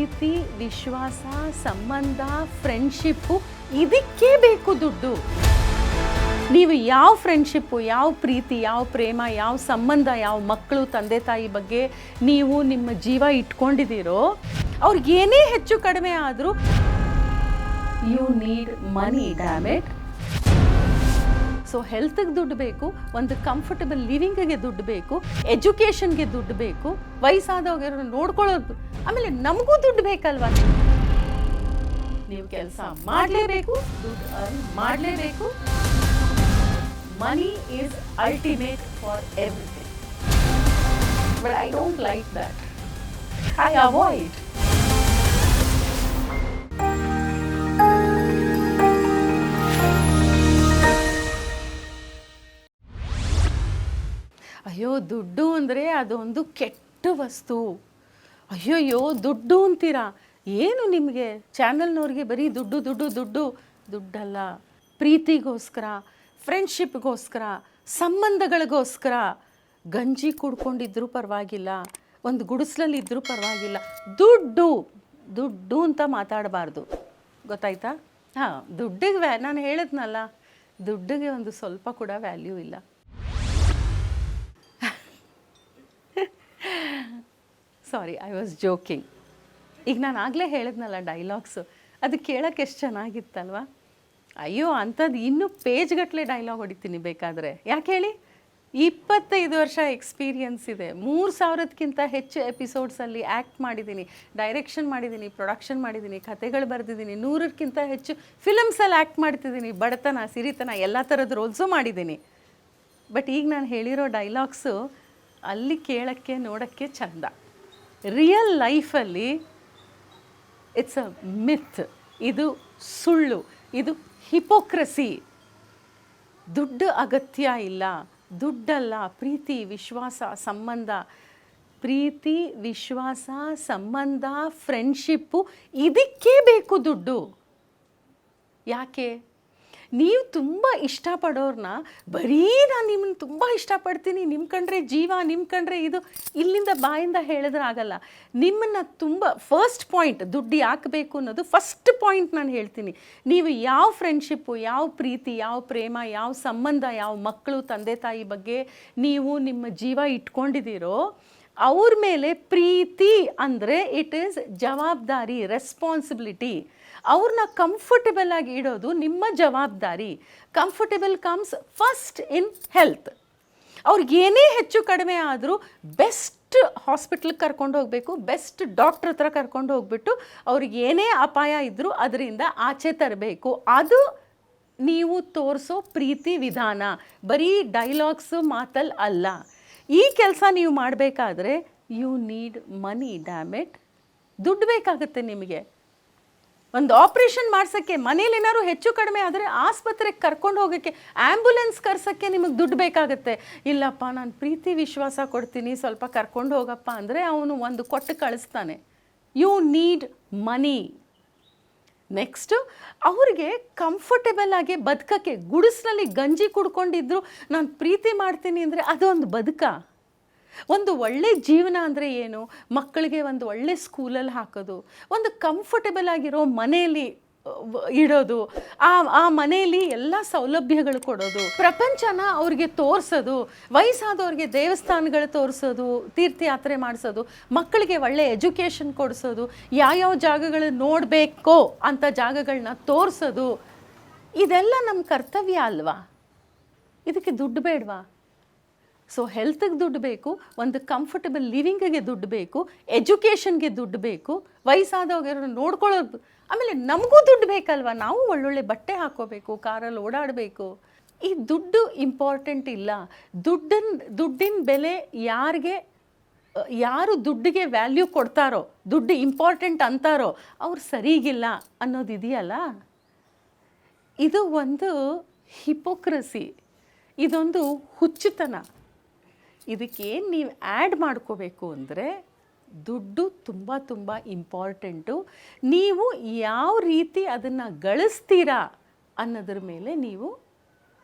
ಪ್ರೀತಿ, ವಿಶ್ವಾಸ, ಸಂಬಂಧ, ಫ್ರೆಂಡ್ಶಿಪ್ಪು, ಇದಕ್ಕೆ ಬೇಕು ದುಡ್ಡು. ನೀವು ಯಾವ ಫ್ರೆಂಡ್ಶಿಪ್ಪು, ಯಾವ ಪ್ರೀತಿ, ಯಾವ ಪ್ರೇಮ, ಯಾವ ಸಂಬಂಧ, ಯಾವ ಮಕ್ಕಳು, ತಂದೆ ತಾಯಿ ಬಗ್ಗೆ ನೀವು ನಿಮ್ಮ ಜೀವ ಇಟ್ಕೊಂಡಿದ್ದೀರೋ, ಅವ್ರಿಗೇನೇ ಹೆಚ್ಚು ಕಡಿಮೆ ಆದರೂ you need money, damn it. So ಹೆಲ್ತ್ಗೆ ದುಡ್ಡು ಬೇಕು, ಒಂದು ಕಂಫರ್ಟಬಲ್ ಲಿವಿಂಗಿಗೆ ದುಡ್ಡು ಬೇಕು, ಎಜುಕೇಷನ್ಗೆ ದುಡ್ಡು ಬೇಕು, ವಯಸ್ಸಾದವ್ರು ನೋಡ್ಕೊಳ್ಳೋದು, ಆಮೇಲೆ ನಮಗೂ ದುಡ್ಡು ಬೇಕಲ್ವಾ. ನೀವು ಕೆಲಸ ಮಾಡಲೇಬೇಕು, ದುಡ್ಡು ಅರ್ನ್ ಮಾಡಲೇಬೇಕು. Money is ultimate for everything. But I don't like that. I avoid. ಅಯ್ಯೋ ದುಡ್ಡು ಅಂದರೆ ಅದೊಂದು ಕೆಟ್ಟ ವಸ್ತು. ಅಯ್ಯೋಯ್ಯೋ ದುಡ್ಡು ಅಂತೀರಾ, ಏನು ನಿಮಗೆ ಚಾನಲ್ನವ್ರಿಗೆ ಬರೀ ದುಡ್ಡು ದುಡ್ಡು ದುಡ್ಡು. ದುಡ್ಡಲ್ಲ, ಪ್ರೀತಿಗೋಸ್ಕರ, ಫ್ರೆಂಡ್ಶಿಪ್ಗೋಸ್ಕರ, ಸಂಬಂಧಗಳಿಗೋಸ್ಕರ ಗಂಜಿ ಕುಡ್ಕೊಂಡಿದ್ರೂ ಪರವಾಗಿಲ್ಲ, ಒಂದು ಗುಡಿಸ್ಲಲ್ಲಿ ಇದ್ದರೂ ಪರವಾಗಿಲ್ಲ, ದುಡ್ಡು ದುಡ್ಡು ಅಂತ ಮಾತಾಡಬಾರ್ದು. ಗೊತ್ತಾಯ್ತಾ? ಹಾಂ, ದುಡ್ಡಿಗೆ ನಾನು ಹೇಳಿದ್ನಲ್ಲ, ದುಡ್ಡಿಗೆ ಒಂದು ಸ್ವಲ್ಪ ಕೂಡ ವ್ಯಾಲ್ಯೂ ಇಲ್ಲ. ಸಾರಿ, ಐ ವಾಸ್ ಜೋಕಿಂಗ್. ಈಗ ನಾನು ಆಗಲೇ ಹೇಳಿದ್ನಲ್ಲ ಡೈಲಾಗ್ಸು, ಅದು ಕೇಳೋಕ್ಕೆ ಎಷ್ಟು ಚೆನ್ನಾಗಿತ್ತಲ್ವ. ಅಯ್ಯೋ ಅಂಥದ್ದು ಇನ್ನೂ ಪೇಜ್ಗಟ್ಟಲೆ ಡೈಲಾಗ್ ಹೊಡಿತೀನಿ ಬೇಕಾದರೆ. ಯಾಕೆ ಹೇಳಿ, 25 ವರ್ಷ ಎಕ್ಸ್ಪೀರಿಯನ್ಸ್ ಇದೆ. 3000ಕ್ಕಿಂತ ಹೆಚ್ಚು ಎಪಿಸೋಡ್ಸಲ್ಲಿ ಆ್ಯಕ್ಟ್ ಮಾಡಿದ್ದೀನಿ, ಡೈರೆಕ್ಷನ್ ಮಾಡಿದ್ದೀನಿ, ಪ್ರೊಡಕ್ಷನ್ ಮಾಡಿದ್ದೀನಿ, ಕತೆಗಳು ಬರೆದಿದ್ದೀನಿ, 100ಕ್ಕಿಂತ ಹೆಚ್ಚು ಫಿಲಮ್ಸಲ್ಲಿ ಆ್ಯಕ್ಟ್ ಮಾಡ್ತಿದ್ದೀನಿ. ಬಡತನ, ಸಿರಿತನ ಎಲ್ಲ ಥರದ ರೋಲ್ಸು ಮಾಡಿದ್ದೀನಿ. ಬಟ್ ಈಗ ನಾನು ಹೇಳಿರೋ ಡೈಲಾಗ್ಸು ಅಲ್ಲಿ ಕೇಳೋಕ್ಕೆ ನೋಡೋಕ್ಕೆ ಚಂದ. ರಿಯಲ್ ಲೈಫಲ್ಲಿ ಇಟ್ಸ್ ಅ ಮಿತ್. ಇದು ಸುಳ್ಳು, ಇದು ಹಿಪೋಕ್ರಸಿ. ದುಡ್ಡು ಅಗತ್ಯ ಇಲ್ಲ, ದುಡ್ಡಲ್ಲ, ಪ್ರೀತಿ, ವಿಶ್ವಾಸ, ಸಂಬಂಧ. ಪ್ರೀತಿ, ವಿಶ್ವಾಸ, ಸಂಬಂಧ, ಫ್ರೆಂಡ್ಶಿಪ್ಪು, ಇದಕ್ಕೆ ಬೇಕು ದುಡ್ಡು. ಯಾಕೆ? ನೀವು ತುಂಬ ಇಷ್ಟಪಡೋರನ್ನ ಬರೀ ನಾನು ನಿಮ್ಮನ್ನು ತುಂಬ ಇಷ್ಟಪಡ್ತೀನಿ, ನಿಮ್ಮ ಕಂಡ್ರೆ ಜೀವ, ನಿಮ್ಮ ಕಂಡ್ರೆ ಇದು, ಇಲ್ಲಿಂದ ಬಾಯಿಂದ ಹೇಳಿದ್ರೆ ಆಗಲ್ಲ. ನಿಮ್ಮನ್ನು ತುಂಬ ಫಸ್ಟ್ ಪಾಯಿಂಟ್, ದುಡ್ಡು ಯಾಕೆ ಬೇಕು ಅನ್ನೋದು ಫಸ್ಟ್ ಪಾಯಿಂಟ್ ನಾನು ಹೇಳ್ತೀನಿ. ನೀವು ಯಾವ ಫ್ರೆಂಡ್ಶಿಪ್ಪು, ಯಾವ ಪ್ರೀತಿ, ಯಾವ ಪ್ರೇಮ, ಯಾವ ಸಂಬಂಧ, ಯಾವ ಮಕ್ಕಳು, ತಂದೆ ತಾಯಿ ಬಗ್ಗೆ ನೀವು ನಿಮ್ಮ ಜೀವ ಇಟ್ಕೊಂಡಿದ್ದೀರೋ, ಅವ್ರ ಮೇಲೆ ಪ್ರೀತಿ ಅಂದರೆ ಇಟ್ ಈಸ್ ಜವಾಬ್ದಾರಿ, ರೆಸ್ಪಾನ್ಸಿಬಿಲಿಟಿ. ಅವ್ರನ್ನ ಕಂಫರ್ಟಬಲ್ ಆಗಿ ಇಡೋದು ನಿಮ್ಮ ಜವಾಬ್ದಾರಿ. Comfortable comes first in health. ಅವ್ರಿಗೇನೇ ಹೆಚ್ಚು ಕಡಿಮೆ ಆದರೂ ಬೆಸ್ಟ್ ಹಾಸ್ಪಿಟ್ಲಿಗೆ ಕರ್ಕೊಂಡು ಹೋಗಬೇಕು, ಬೆಸ್ಟ್ ಡಾಕ್ಟ್ರ್ ಹತ್ರ ಕರ್ಕೊಂಡು ಹೋಗ್ಬಿಟ್ಟು ಅವ್ರಿಗೆ ಏನೇ ಅಪಾಯ ಇದ್ದರೂ ಅದರಿಂದ ಆಚೆ ತರಬೇಕು. ಅದು ನೀವು ತೋರಿಸೋ ಪ್ರೀತಿ ವಿಧಾನ, ಬರೀ ಡೈಲಾಗ್ಸು ಮಾತಲ್ಲಿ ಅಲ್ಲ. ಈ ಕೆಲಸ ನೀವು ಮಾಡಬೇಕಾದ್ರೆ you need money, damn it. ದುಡ್ಡು ಬೇಕಾಗುತ್ತೆ ನಿಮಗೆ. ಒಂದು ಆಪ್ರೇಷನ್ ಮಾಡ್ಸೋಕ್ಕೆ, ಮನೇಲಿ ಏನಾದ್ರು ಹೆಚ್ಚು ಕಡಿಮೆ ಆದರೆ ಆಸ್ಪತ್ರೆಗೆ ಕರ್ಕೊಂಡು ಹೋಗೋಕ್ಕೆ, ಆ್ಯಂಬುಲೆನ್ಸ್ ಕರ್ಸೋಕ್ಕೆ ನಿಮಗೆ ದುಡ್ಡು ಬೇಕಾಗುತ್ತೆ. ಇಲ್ಲಪ್ಪ ನಾನು ಪ್ರೀತಿ ವಿಶ್ವಾಸ ಕೊಡ್ತೀನಿ, ಸ್ವಲ್ಪ ಕರ್ಕೊಂಡು ಹೋಗಪ್ಪ ಅಂದರೆ ಅವನು ಒಂದು ಕೊಟ್ಟು ಕಳಿಸ್ತಾನೆ. You need money. ನೆಕ್ಸ್ಟು ಅವ್ರಿಗೆ ಕಂಫರ್ಟಬಲ್ ಆಗಿ ಬದುಕೋಕ್ಕೆ, ಗುಡಿಸ್ನಲ್ಲಿ ಗಂಜಿ ಕುಡ್ಕೊಂಡಿದ್ರು ನಾನು ಪ್ರೀತಿ ಮಾಡ್ತೀನಿ ಅಂದರೆ ಅದೊಂದು ಬದುಕ. ಒಂದು ಒಳ್ಳೆ ಜೀವನ ಅಂದರೆ ಏನು? ಮಕ್ಕಳಿಗೆ ಒಂದು ಒಳ್ಳೆ ಸ್ಕೂಲಲ್ಲಿ ಹಾಕೋದು, ಒಂದು ಕಂಫರ್ಟಬಲ್ ಆಗಿರೋ ಮನೆಯಲ್ಲಿ ಇಡೋದು, ಆ ಮನೆಯಲ್ಲಿ ಎಲ್ಲ ಸೌಲಭ್ಯಗಳು ಕೊಡೋದು, ಪ್ರಪಂಚನ ಅವ್ರಿಗೆ ತೋರಿಸೋದು, ವಯಸ್ಸಾದವ್ರಿಗೆ ದೇವಸ್ಥಾನಗಳು ತೋರಿಸೋದು, ತೀರ್ಥಯಾತ್ರೆ ಮಾಡಿಸೋದು, ಮಕ್ಕಳಿಗೆ ಒಳ್ಳೆ ಎಜುಕೇಷನ್ ಕೊಡಿಸೋದು, ಯಾವ್ಯಾವ ಜಾಗಗಳನ್ನ ನೋಡಬೇಕೋ ಅಂಥ ಜಾಗಗಳನ್ನ ತೋರಿಸೋದು. ಇದೆಲ್ಲ ನಮ್ಮ ಕರ್ತವ್ಯ ಅಲ್ವಾ? ಇದಕ್ಕೆ ದುಡ್ಡು ಬೇಡವಾ? ಸೊ ಹೆಲ್ತ್ಗೆ ದುಡ್ಡು ಬೇಕು, ಒಂದು ಕಂಫರ್ಟಬಲ್ ಲಿವಿಂಗಿಗೆ ದುಡ್ಡು ಬೇಕು, ಎಜುಕೇಷನ್ಗೆ ದುಡ್ಡು ಬೇಕು, ವಯಸ್ಸಾದವ್ರು ನೋಡ್ಕೊಳ್ಳೋದು, ಆಮೇಲೆ ನಮಗೂ ದುಡ್ಡು ಬೇಕಲ್ವ. ನಾವು ಒಳ್ಳೊಳ್ಳೆ ಬಟ್ಟೆ ಹಾಕ್ಕೋಬೇಕು, ಕಾರಲ್ಲಿ ಓಡಾಡಬೇಕು. ಈ ದುಡ್ಡು ಇಂಪಾರ್ಟೆಂಟ್ ಇಲ್ಲ. ದುಡ್ಡಿನ ಬೆಲೆ ಯಾರು ದುಡ್ಡಿಗೆ ವ್ಯಾಲ್ಯೂ ಕೊಡ್ತಾರೋ, ದುಡ್ಡು ಇಂಪಾರ್ಟೆಂಟ್ ಅಂತಾರೋ ಅವ್ರು ಸರಿಗಿಲ್ಲ ಅನ್ನೋದಿದೆಯಲ್ಲ, ಇದು ಒಂದು ಹಿಪೋಕ್ರಸಿ, ಇದೊಂದು ಹುಚ್ಚುತನ. ಇದಕ್ಕೇನು ನೀವು ಆ್ಯಡ್ ಮಾಡ್ಕೋಬೇಕು ಅಂದರೆ ದುಡ್ಡು ತುಂಬ ತುಂಬ ಇಂಪಾರ್ಟೆಂಟು. ನೀವು ಯಾವ ರೀತಿ ಅದನ್ನು ಗಳಿಸ್ತೀರಾ ಅನ್ನೋದ್ರ ಮೇಲೆ ನೀವು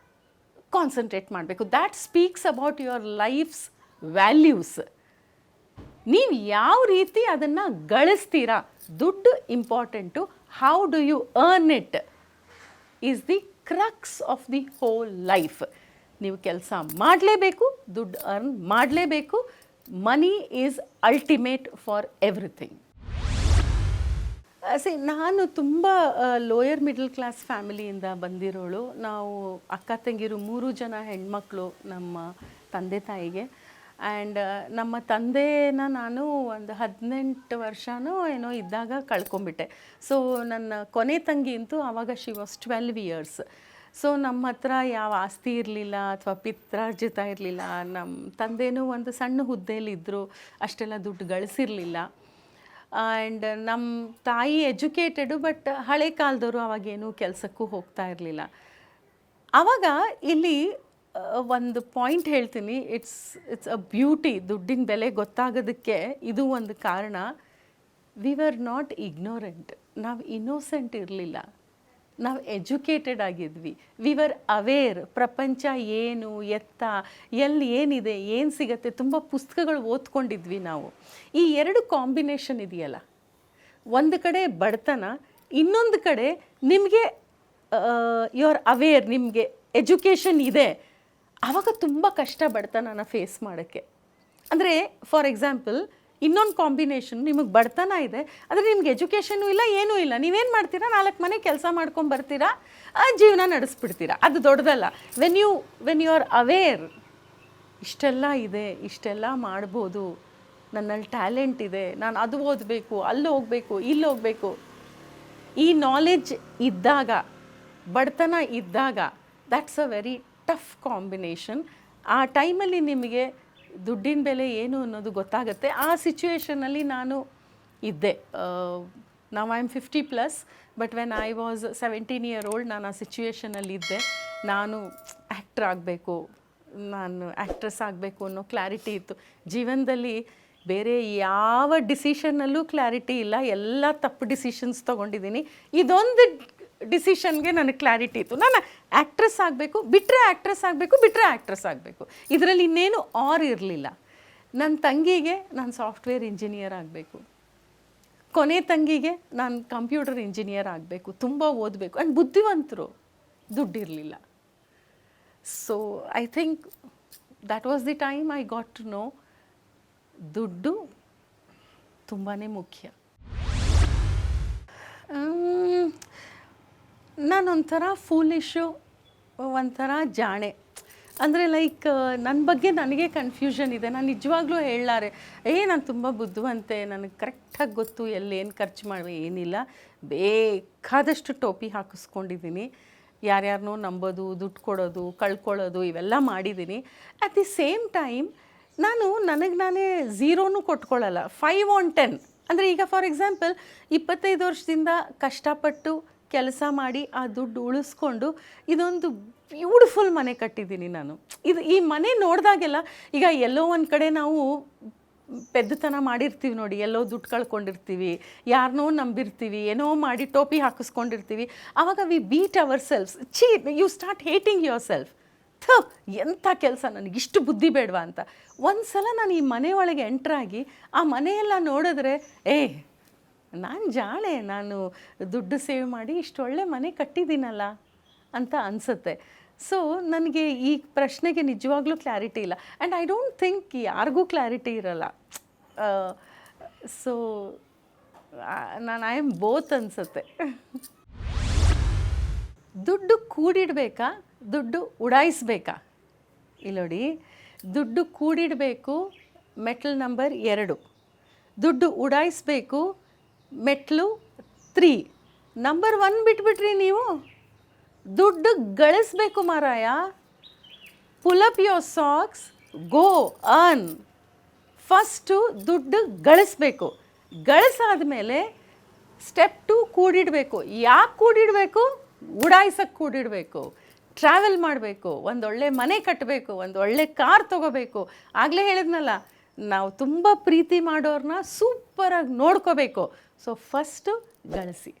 ಕಾನ್ಸಂಟ್ರೇಟ್ ಮಾಡಬೇಕು. That speaks about your life's values. ನೀವು ಯಾವ ರೀತಿ ಅದನ್ನು ಗಳಿಸ್ತೀರಾ, ದುಡ್ಡು important. How do you earn it is the crux of the whole life. ನೀವು ಕೆಲಸ ಮಾಡಲೇಬೇಕು, ದುಡ್ಡು ಅರ್ನ್ ಮಾಡಲೇಬೇಕು. Money is ultimate for everything. ನಾನು ತುಂಬ ಲೋಯರ್ ಮಿಡಲ್ ಕ್ಲಾಸ್ ಫ್ಯಾಮಿಲಿಯಿಂದ ಬಂದಿರೋಳು. ನಾವು ಅಕ್ಕ ತಂಗಿರು 3 ಜನ ಹೆಣ್ಮಕ್ಳು ನಮ್ಮ ತಂದೆ ತಾಯಿಗೆ. ಆ್ಯಂಡ್ ನಮ್ಮ ತಂದೆನ ನಾನು ಒಂದು 18 ವರ್ಷನೋ ಏನೋ ಇದ್ದಾಗ ಕಳ್ಕೊಂಬಿಟ್ಟೆ. ಸೊ ನನ್ನ ಕೊನೆ ತಂಗಿ ಅಂತೂ ಆವಾಗ ಶಿ ವಾಸ್ 12 ಇಯರ್ಸ್. ಸೊ ನಮ್ಮ ಹತ್ರ ಯಾವ ಆಸ್ತಿ ಇರಲಿಲ್ಲ ಅಥವಾ ಪಿತ್ರಾರ್ಜಿತ ಇರಲಿಲ್ಲ. ನಮ್ಮ ತಂದೆನೂ ಒಂದು ಸಣ್ಣ ಹುದ್ದೆಯಲ್ಲಿದ್ದರು, ಅಷ್ಟೆಲ್ಲ ದುಡ್ಡು ಗಳಿಸಿರಲಿಲ್ಲ. ಆ್ಯಂಡ್ ನಮ್ಮ ತಾಯಿ ಎಜುಕೇಟೆಡು, ಬಟ್ ಹಳೆ ಕಾಲದವರು ಅವಾಗೇನು ಕೆಲಸಕ್ಕೂ ಹೋಗ್ತಾ ಇರಲಿಲ್ಲ. ಆವಾಗ ಇಲ್ಲಿ ಒಂದು ಪಾಯಿಂಟ್ ಹೇಳ್ತೀನಿ, ಇಟ್ಸ್ ಅ ಬ್ಯೂಟಿ. ದುಡ್ಡಿನ ಬೆಲೆ ಗೊತ್ತಾಗೋದಕ್ಕೆ ಇದು ಒಂದು ಕಾರಣ. ವಿ ವರ್ ನಾಟ್ ಇಗ್ನೋರೆಂಟ್, ನಾವು ಇನ್ನೋಸೆಂಟ್ ಇರಲಿಲ್ಲ, ನಾವು ಎಜುಕೇಟೆಡ್ ಆಗಿದ್ವಿ. ವಿ ವರ್ ಅವೇರ್, ಪ್ರಪಂಚ ಏನು, ಎತ್ತ, ಎಲ್ಲಿ ಏನಿದೆ, ಏನು ಸಿಗತ್ತೆ, ತುಂಬ ಪುಸ್ತಕಗಳು ಓದ್ಕೊಂಡಿದ್ವಿ ನಾವು. ಈ 2 ಕಾಂಬಿನೇಷನ್ ಇದೆಯಲ್ಲ, ಒಂದು ಕಡೆ ಬಡತನ, ಇನ್ನೊಂದು ಕಡೆ ನಿಮಗೆ ಯು ಆರ್ ಅವೇರ್, ನಿಮಗೆ ಎಜುಕೇಷನ್ ಇದೆ. ಆವಾಗ ತುಂಬ ಕಷ್ಟ ಬಡತನನ ಫೇಸ್ ಮಾಡೋಕ್ಕೆ. ಅಂದರೆ ಫಾರ್ ಎಕ್ಸಾಂಪಲ್, ಇನ್ನೊಂದು ಕಾಂಬಿನೇಷನ್, ನಿಮಗೆ ಬಡತನ ಇದೆ, ಆದರೆ ನಿಮ್ಗೆ ಎಜುಕೇಷನು ಇಲ್ಲ, ಏನೂ ಇಲ್ಲ. ನೀವೇನು ಮಾಡ್ತೀರಾ, 4 ಮನೆ ಕೆಲಸ ಮಾಡ್ಕೊಂಬರ್ತೀರಾ, ಜೀವನ ನಡೆಸ್ಬಿಡ್ತೀರಾ. ಅದು ದೊಡ್ಡದಲ್ಲ. ವೆನ್ ಯು ಆರ್ ಅವೇರ್, ಇಷ್ಟೆಲ್ಲ ಇದೆ, ಇಷ್ಟೆಲ್ಲ ಮಾಡ್ಬೋದು, ನನ್ನಲ್ಲಿ ಟ್ಯಾಲೆಂಟ್ ಇದೆ, ನಾನು ಅದು ಓದಬೇಕು, ಅಲ್ಲಿ ಹೋಗಬೇಕು, ಇಲ್ಲಿ ಹೋಗಬೇಕು, ಈ ನಾಲೆಡ್ಜ್ ಇದ್ದಾಗ, ಬಡತನ ಇದ್ದಾಗ, that's a very tough combination. ಆ ಟೈಮಲ್ಲಿ ನಿಮಗೆ ದುಡ್ಡಿನ ಬೆಲೆ ಏನು ಅನ್ನೋದು ಗೊತ್ತಾಗುತ್ತೆ. ಆ ಸಿಚುವೇಷನಲ್ಲಿ ನಾನು ಇದ್ದೆ. ನಾವು I am 50+, but when I was 17 year old ನಾನು ಆ ಸಿಚುವೇಷನಲ್ಲಿದ್ದೆ. ನಾನು ಆ್ಯಕ್ಟ್ರ್ ಆಗಬೇಕು, ನಾನು ಆ್ಯಕ್ಟ್ರೆಸ್ ಆಗಬೇಕು ಅನ್ನೋ ಕ್ಲಾರಿಟಿ ಇತ್ತು. ಜೀವನದಲ್ಲಿ ಬೇರೆ ಯಾವ ಡಿಸಿಷನ್ನಲ್ಲೂ ಕ್ಲಾರಿಟಿ ಇಲ್ಲ, ಎಲ್ಲ ತಪ್ಪು ಡಿಸಿಷನ್ಸ್ ತೊಗೊಂಡಿದ್ದೀನಿ. ಇದೊಂದು ಡಿಸಿಷನ್ಗೆ ನನಗೆ ಕ್ಲಾರಿಟಿ ಇತ್ತು, ನಾನು ಆ್ಯಕ್ಟ್ರೆಸ್ ಆಗಬೇಕು, ಬಿಟ್ಟರೆ ಆ್ಯಕ್ಟ್ರೆಸ್ ಆಗಬೇಕು, ಬಿಟ್ಟರೆ ಆ್ಯಕ್ಟ್ರೆಸ್ ಆಗಬೇಕು. ಇದರಲ್ಲಿ ಇನ್ನೇನು ಆರ್ ಇರಲಿಲ್ಲ. ನನ್ನ ತಂಗಿಗೆ ನಾನು ಸಾಫ್ಟ್ವೇರ್ ಇಂಜಿನಿಯರ್ ಆಗಬೇಕು, ಕೊನೆ ತಂಗಿಗೆ ನಾನು ಕಂಪ್ಯೂಟರ್ ಇಂಜಿನಿಯರ್ ಆಗಬೇಕು, ತುಂಬ ಓದಬೇಕು. ಆ್ಯಂಡ್ ಬುದ್ಧಿವಂತರು, ದುಡ್ಡಿರಲಿಲ್ಲ. So I think that was the time I got to know ದುಡ್ಡು ತುಂಬಾ ಮುಖ್ಯ. ನಾನೊಂಥರ ಫೂಲಿಶು, ಒಂಥರ ಜಾಣೆ. ಅಂದರೆ ಲೈಕ್ ನನ್ನ ಬಗ್ಗೆ ನನಗೆ ಕನ್ಫ್ಯೂಷನ್ ಇದೆ. ನಾನು ನಿಜವಾಗ್ಲೂ ಹೇಳಲಾರೆ, ನಾನು ತುಂಬ ಬುದ್ಧಿವಂತೆ, ನನಗೆ ಕರೆಕ್ಟಾಗಿ ಗೊತ್ತು ಎಲ್ಲೇನು ಖರ್ಚು ಮಾಡಿ, ಏನಿಲ್ಲ. ಬೇಕಾದಷ್ಟು ಟೋಪಿ ಹಾಕಿಸ್ಕೊಂಡಿದ್ದೀನಿ, ಯಾರ್ಯಾರನ್ನೋ ನಂಬೋದು, ದುಡ್ಡು ಕೊಡೋದು, ಕಳ್ಕೊಳ್ಳೋದು, ಇವೆಲ್ಲ ಮಾಡಿದ್ದೀನಿ. ಅಟ್ ದಿ ಸೇಮ್ ಟೈಮ್ ನಾನು ನನಗೆ ನಾನೇ ಝೀರೋನೂ ಕೊಟ್ಕೊಳ್ಳಲ್ಲ, 5 on 10. ಅಂದರೆ ಈಗ ಫಾರ್ ಎಕ್ಸಾಂಪಲ್ 25 ವರ್ಷದಿಂದ ಕಷ್ಟಪಟ್ಟು ಕೆಲಸ ಮಾಡಿ ಆ ದುಡ್ಡು ಉಳಿಸ್ಕೊಂಡು ಇದೊಂದು ಬ್ಯೂಟಿಫುಲ್ ಮನೆ ಕಟ್ಟಿದ್ದೀನಿ ನಾನು. ಈ ಮನೆ ನೋಡಿದಾಗೆಲ್ಲ, ಈಗ ಎಲ್ಲೋ ಒಂದು ಕಡೆ ನಾವು ಪೆದ್ದತನ ಮಾಡಿರ್ತೀವಿ ನೋಡಿ, ಎಲ್ಲೋ ದುಡ್ಡು ಕಳ್ಕೊಂಡಿರ್ತೀವಿ, ಯಾರನ್ನೋ ನಂಬಿರ್ತೀವಿ, ಏನೋ ಮಾಡಿ ಟೋಪಿ ಹಾಕಿಸ್ಕೊಂಡಿರ್ತೀವಿ. ಆವಾಗ we beat ourselves, you start hating yourself. ಎಂಥ ಕೆಲಸ, ನನಗಿಷ್ಟು ಬುದ್ಧಿ ಬೇಡವಾ ಅಂತ. ಒಂದು ಸಲ ನಾನು ಈ ಮನೆ ಒಳಗೆ ಎಂಟ್ರಾಗಿ ಆ ಮನೆಯೆಲ್ಲ ನೋಡಿದ್ರೆ, ನಾನು ಜಾಣೆ, ನಾನು ದುಡ್ಡು ಸೇವ್ ಮಾಡಿ ಇಷ್ಟು ಒಳ್ಳೆ ಮನೆ ಕಟ್ಟಿದ್ದೀನಲ್ಲ ಅಂತ ಅನಿಸುತ್ತೆ. ಸೊ ನನಗೆ ಈ ಪ್ರಶ್ನೆಗೆ ನಿಜವಾಗ್ಲೂ ಕ್ಲಾರಿಟಿ ಇಲ್ಲ. ಆ್ಯಂಡ್ ಐ ಡೋಂಟ್ ಥಿಂಕ್ ಯಾರಿಗೂ ಕ್ಲಾರಿಟಿ ಇರಲ್ಲ. ಸೊ ನಾನು ಐ ಆಮ್ ಬೋತ್ ಅನಿಸುತ್ತೆ. ದುಡ್ಡು ಕೂಡಿಡಬೇಕಾ, ದುಡ್ಡು ಉಡಾಯಿಸ್ಬೇಕಾ? ಇಲ್ಲೋಡಿ, ದುಡ್ಡು ಕೂಡಿಡಬೇಕು, ಮೆಟ್ಲ್ ನಂಬರ್ 2. ದುಡ್ಡು ಉಡಾಯಿಸ್ಬೇಕು, ಮೆಟ್ಲು 3. ನಂಬರ್ 1 ಬಿಟ್ಬಿಟ್ರಿ ನೀವು. ದುಡ್ಡು ಗಳಿಸ್ಬೇಕು ಮಾರಾಯ. Pull up your socks, go earn. First ದುಡ್ಡು ಗಳಿಸ್ಬೇಕು. ಗಳಿಸಾದ್ಮೇಲೆ ಸ್ಟೆಪ್ 2 ಕೂಡಿಡಬೇಕು. ಯಾಕೆ ಕೂಡಿಡಬೇಕು? ಉಡಾಯಿಸೋಕ್ಕೆ ಕೂಡಿಡಬೇಕು. ಟ್ರಾವೆಲ್ ಮಾಡಬೇಕು, ಒಂದೊಳ್ಳೆ ಮನೆ ಕಟ್ಟಬೇಕು, ಒಂದು ಒಳ್ಳೆ ಕಾರ್ ತೊಗೋಬೇಕು. ಆಗಲೇ ಹೇಳಿದ್ನಲ್ಲ, ನಾವು ತುಂಬ ಪ್ರೀತಿ ಮಾಡೋರನ್ನ ಸೂಪರಾಗಿ ನೋಡ್ಕೋಬೇಕು. ಸೊ ಫಸ್ಟು ಗಳಿಸಿ,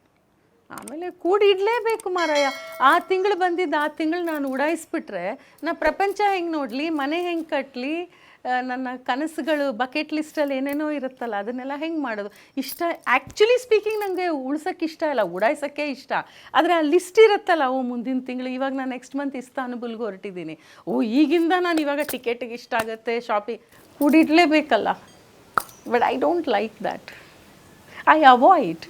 ಆಮೇಲೆ ಕೂಡಿಡಲೇಬೇಕು ಮಾರಾಯ. ಆ ತಿಂಗಳು ಬಂದಿದ್ದು ಆ ತಿಂಗಳು ನಾನು ಉಡಾಯಿಸ್ಬಿಟ್ರೆ ನಾ ಪ್ರಪಂಚ ಹೆಂಗೆ ನೋಡಲಿ, ಮನೆ ಹೆಂಗೆ ಕಟ್ಟಲಿ, ನನ್ನ ಕನಸುಗಳು ಬಕೆಟ್ ಲಿಸ್ಟಲ್ಲಿ ಏನೇನೋ ಇರುತ್ತಲ್ಲ ಅದನ್ನೆಲ್ಲ ಹೆಂಗೆ ಮಾಡೋದು ಇಷ್ಟ. ಆ್ಯಕ್ಚುಲಿ ಸ್ಪೀಕಿಂಗ್ ನನಗೆ ಉಳ್ಸೋಕ್ಕೆ ಇಷ್ಟ ಇಲ್ಲ, ಉಡಾಯಿಸೋಕ್ಕೆ ಇಷ್ಟ. ಆದರೆ ಆ ಲಿಸ್ಟ್ ಇರುತ್ತಲ್ಲ, ಮುಂದಿನ ತಿಂಗಳು ಇವಾಗ ನಾನು ನೆಕ್ಸ್ಟ್ ಮಂತ್ ಇಸ್ತಾನ್ಬುಲ್ಗೆ ಹೊರಟಿದ್ದೀನಿ, ಈಗಿಂದ ನಾನು ಇವಾಗ ಟಿಕೆಟಿಗೆ ಇಷ್ಟ ಆಗುತ್ತೆ, ಶಾಪಿಂಗ್ ಕೂಡಿಡಲೇಬೇಕಲ್ಲ. But I don't like that, I avoid.